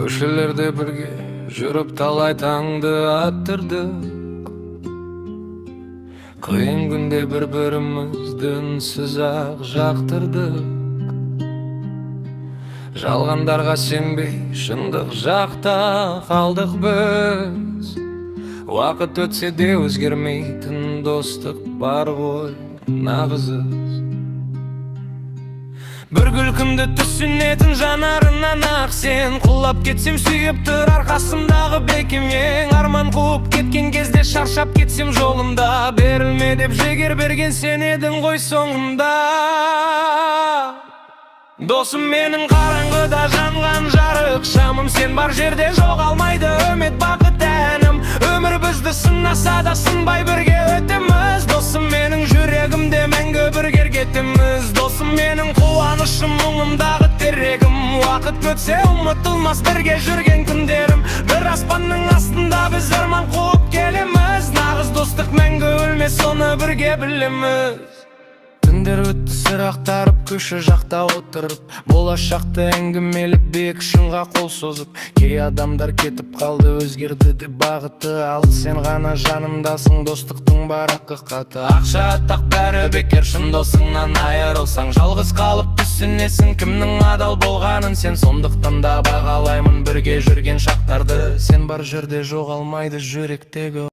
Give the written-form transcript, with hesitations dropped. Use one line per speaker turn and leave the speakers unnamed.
Көшелерде бірге жүріп талай таңды аттырдық. Қиын күнде бір-бірімізді үнсіз ақ жақтырдық. Жалғандарға сенбей шындық жақта қалдық біз. Уақыт өтсе де өзгермейтін достық бар ғой нағызыз. Бір күлкімді түсінетін жанарынан ақ сен. Құлап кетсем сүйіп тұрар қасымдағы бекем ең. Арман қуып кеткен кезде шаршап кетсем жолымда. Берілме деп жігер берген сен едің ғой соңында. Досым менің қараңғыда жанған жарық шамым, сен бар жерде жоғалмайды үміт бақыт әнім. Өмір бізді сынаса да сынбай бірге өтеміз. Досым менің жүрегімде мәңгі бірге кетеміз. Досым менің қуанышым, мұңымдағы терегім. Уақыт өтсе ұмытылмас бірге жүрген күндерім. Бір аспанның астында біз арман қуып келеміз. Нағыз достық мәңгі өлмес, соны бірге білеміз. Түндер өтті сыр ақтарып, көші жақта отырып, болашақты әңгімеліп, биік шыңға қол созып. Кей адамдар кетіп қалды, өзгерді де бағыты. Ал сен ғана жанымдасың, достықтың бар ақиқаты. Ақша атақ бәрі бекер, шын досыңнан айырылсаң жалғыз қалып түсінесің кімнің адал болғанын сен. Сондықтан да бағалаймын бірге жүрген шақтарды. Сен бар жерде жоғалмайды жүректегі